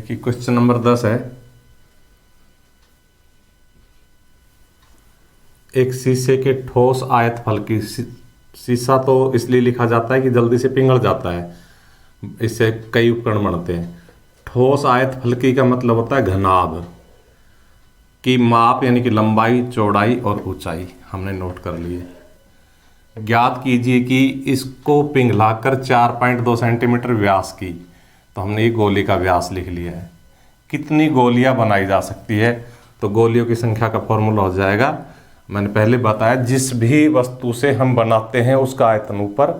देखिए question number 10 है। एक शीशे के ठोस आयतफल की शीशा तो इसलिए लिखा जाता है कि जल्दी से पिघल जाता है, इससे कई उपकरण बनते हैं। ठोस आयतफलकी का मतलब होता है घनाभ की माप, यानी कि लंबाई, चौड़ाई और ऊंचाई हमने नोट कर लिए। ज्ञात कीजिए कि इसको पिघलाकर 4.2 सेंटीमीटर व्यास की, तो हमने ये गोली का व्यास लिख लिया है। कितनी गोलियां बनाई जा सकती है, तो गोलियों की संख्या का फॉर्मूला हो जाएगा, मैंने पहले बताया, जिस भी वस्तु से हम बनाते हैं उसका आयतन ऊपर,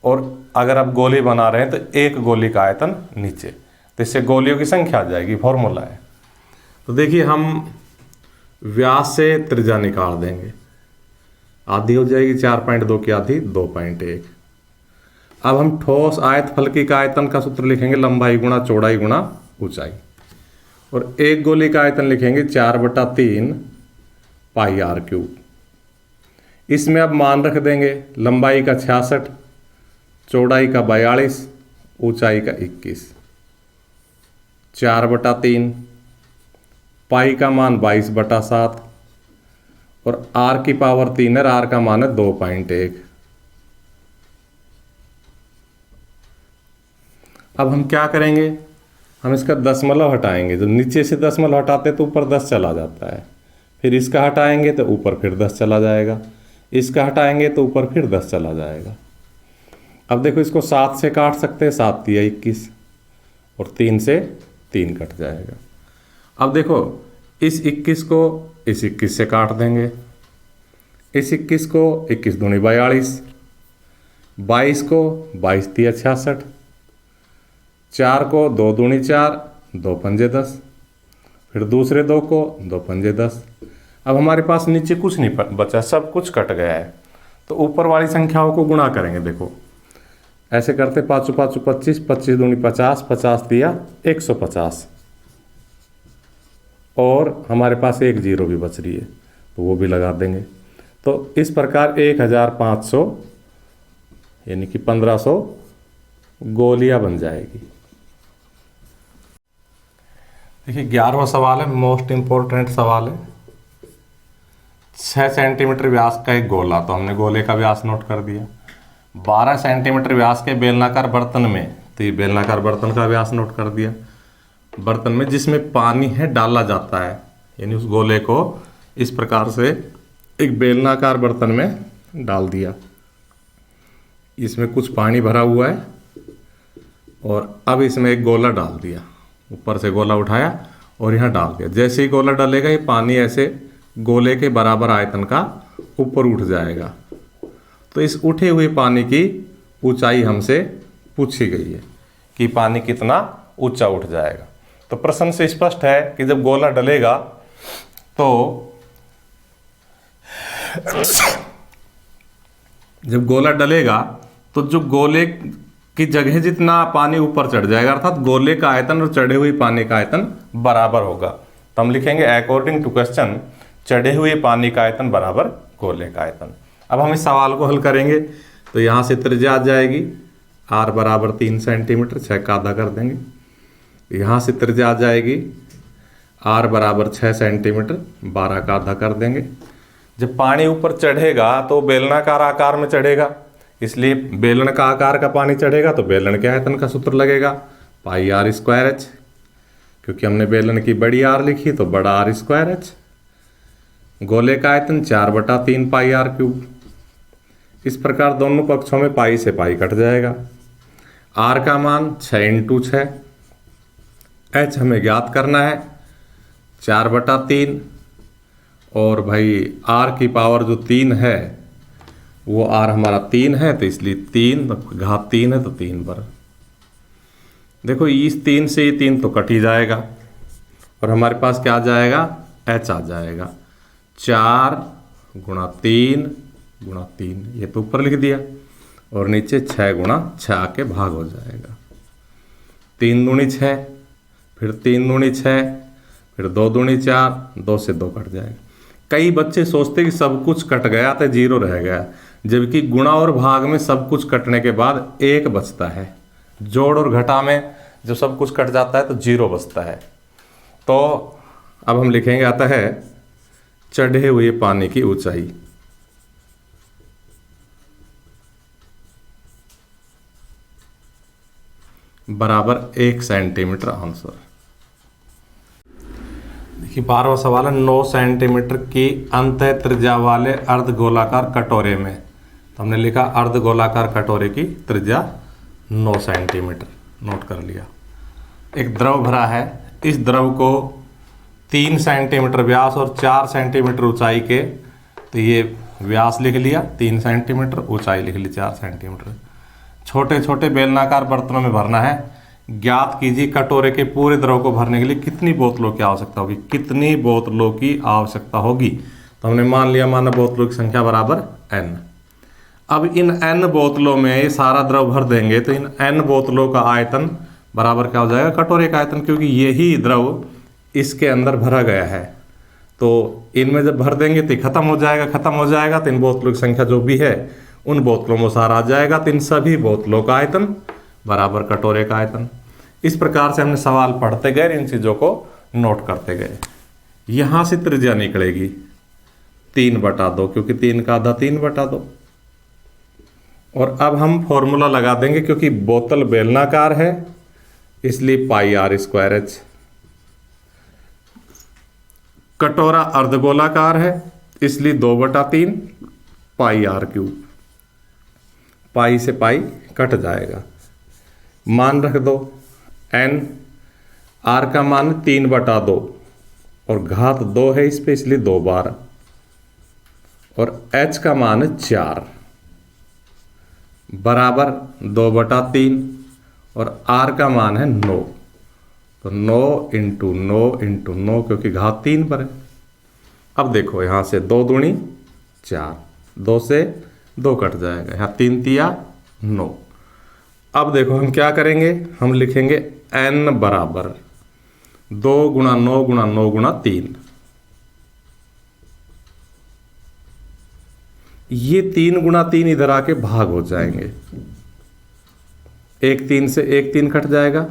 और अगर आप गोली बना रहे हैं तो एक गोली का आयतन नीचे, तो इससे गोलियों की संख्या आ जाएगी, फॉर्मूला है। तो देखिए हम व्यास से त्रिज्या निकाल देंगे, आधी हो जाएगी 4.2 की आधी 2.1। अब हम ठोस आयतफलकी का आयतन का सूत्र लिखेंगे, लंबाई गुणा चौड़ाई गुणा ऊंचाई, और एक गोली का आयतन लिखेंगे 4/3 पाई आर क्यूब। इसमें अब मान रख देंगे, लंबाई का 66, चौड़ाई का 42, ऊंचाई का 21। 4/3 पाई का मान 22/7 और आर की पावर 3 है, आर का मान है 2.1। अब हम क्या करेंगे, हम इसका दशमलव हटाएंगे। जब नीचे से दशमलव हटाते तो ऊपर 10 चला जाता है, फिर इसका हटाएंगे तो ऊपर फिर 10 चला जाएगा, इसका हटाएंगे तो ऊपर फिर 10 चला जाएगा। अब देखो इसको 7 से काट सकते हैं, 7 तिया 21 और 3 से 3 कट जाएगा। अब देखो इस 21 को इस 21 से काट देंगे, इस 21 को 21 दूनी 42, 22 को 22 तिया 66, 4 को 2 दूनी 4, 2 पंजे 10, फिर दूसरे 2 को 2 पंजे 10। अब हमारे पास नीचे कुछ नहीं बचा, सब कुछ कट गया है, तो ऊपर वाली संख्याओं को गुणा करेंगे। देखो ऐसे करते 5 5 25, 25 दूनी 50, 50 दिया 150, और हमारे पास एक जीरो भी बच रही है तो वो भी लगा देंगे। तो इस प्रकार 1500 यानी कि 1500 गोलियां बन जाएगी। देखिए 11वां सवाल है, मोस्ट इंपॉर्टेंट सवाल है। 6 सेंटीमीटर व्यास का एक गोला, तो हमने गोले का व्यास नोट कर दिया। 12 सेंटीमीटर व्यास के बेलनाकार बर्तन में, तो ये बेलनाकार बर्तन का व्यास नोट कर दिया। बर्तन में जिसमें पानी है डाला जाता है, यानी उस गोले को इस प्रकार से एक बेलनाकार बर्तन में डाल दिया, इसमें कुछ पानी भरा हुआ है, और अब इसमें एक गोला डाल दिया, ऊपर से गोला उठाया और यहाँ डाल दिया। जैसे ही गोला डालेगा ये पानी ऐसे गोले के बराबर आयतन का ऊपर उठ जाएगा। तो इस उठे हुए पानी की ऊंचाई हमसे पूछी गई है कि पानी कितना ऊंचा उठ जाएगा। तो प्रश्न से स्पष्ट है कि जब गोला डलेगा तो जो गोले की जगह जितना पानी ऊपर चढ़ जाएगा, अर्थात गोले का आयतन और चढ़े हुए पानी का आयतन बराबर होगा। तो हम लिखेंगे अकॉर्डिंग टू क्वेश्चन चढ़े हुए पानी का आयतन बराबर गोले का आयतन। अब हम इस सवाल को हल करेंगे, तो यहाँ से त्रिज्या आ जाएगी r बराबर 3 सेंटीमीटर, 6 का आधा कर देंगे। यहाँ से त्रिज्या आ जाएगी r बराबर 6 सेंटीमीटर, 12 का आधा कर देंगे। जब पानी ऊपर चढ़ेगा तो बेलनाकार आकार में चढ़ेगा, इसलिए बेलन का आकार का पानी चढ़ेगा तो बेलन के आयतन का सूत्र लगेगा पाई आर स्क्वायर एच, क्योंकि हमने बेलन की बड़ी आर लिखी तो बड़ा आर स्क्वायर एच। गोले का आयतन 4/3 पाई आर क्यूब। इस प्रकार दोनों पक्षों में पाई से पाई कट जाएगा। आर का मान 6 × 6, एच हमें ज्ञात करना है 4/3, और भाई आर की पावर जो 3 है वो आर हमारा 3 है, तो इसलिए 3 घात 3 है तो 3 पर। देखो इस 3 से ये 3 तो कट ही जाएगा, और हमारे पास क्या आ जाएगा, एच आ जाएगा 4 × 3 × 3, ये तो ऊपर लिख दिया, और नीचे 6 × 6 के भाग हो जाएगा। 3 दूनी 6, फिर 3 दूनी 6, फिर 2 दूनी 4, 2 से 2 कट जाएगा। कई बच्चे सोचते कि सब कुछ कट गया तो जीरो रह गया, जबकि गुणा और भाग में सब कुछ कटने के बाद 1 बचता है। जोड़ और घटा में जब सब कुछ कट जाता है तो 0 बचता है। तो अब हम लिखेंगे, आता है चढ़े हुए पानी की ऊंचाई बराबर 1 सेंटीमीटर। आंसर देखिए 12वां सवाल है, 9 सेंटीमीटर की अंत त्रिज्या वाले अर्धगोलाकार कटोरे में। तो हमने लिखा अर्धगोलाकार कटोरे की त्रिज्या 9 सेंटीमीटर, नोट कर लिया। एक द्रव भरा है, इस द्रव को 3 सेंटीमीटर व्यास और 4 सेंटीमीटर ऊंचाई के, तो ये व्यास लिख लिया 3 सेंटीमीटर, ऊंचाई लिख ली 4 सेंटीमीटर, छोटे छोटे बेलनाकार बर्तनों में भरना है। ज्ञात कीजिए कटोरे के पूरे द्रव को भरने के लिए कितनी बोतलों की आवश्यकता होगी, कितनी बोतलों की आवश्यकता होगी। तो हमने मान लिया मानव बोतलों की संख्या बराबर n। अब इन n बोतलों में ये सारा द्रव भर देंगे तो इन n बोतलों का आयतन बराबर क्या हो जाएगा, कटोरे का आयतन, क्योंकि यही द्रव इसके अंदर भरा गया है। तो इनमें जब भर देंगे तो खत्म हो जाएगा तो इन बोतलों की संख्या जो भी है उन बोतलों में सारा आ जाएगा। तो इन सभी बोतलों का आयतन बराबर कटोरे का आयतन। इस प्रकार से हमने सवाल पढ़ते गए, इन चीज़ों को नोट करते गए। यहाँ से त्रिज्या निकलेगी 3/2, क्योंकि 3 का आधा 3/2। और अब हम फॉर्मूला लगा देंगे, क्योंकि बोतल बेलनाकार है इसलिए πr²h, कटोरा अर्धगोलाकार है इसलिए 2/3 πr³। पाई से पाई कट जाएगा, मान रख दो n, r का मान 3/2 और घात 2 है इस पे इसलिए 2 बार, और h का मान 4 बराबर 2/3 और r का मान है 9। तो 9 × 9 × 9, क्योंकि घात 3 पर है। अब देखो यहाँ से 2 दूनी 4, 2 से 2 कट जाएगा, यहाँ 3 तिया 9। अब देखो हम क्या करेंगे, हम लिखेंगे n बराबर 2 × 9 × 9 × 3। ये 3 × 3 इधर आके भाग हो जाएंगे, 1 3 से 1 3 कट जाएगा,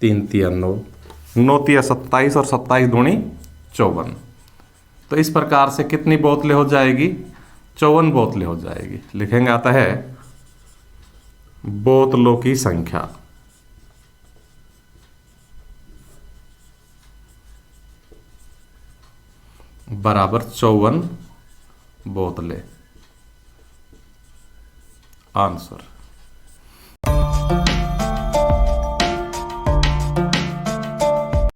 3 तिया 9, 9 तिया 27 और 27 दूनी 54। तो इस प्रकार से कितनी बोतलें हो जाएगी, 54 बोतलें हो जाएगी। लिखेंगे, आता है बोतलों की संख्या बराबर 54 बोतलें। आंसर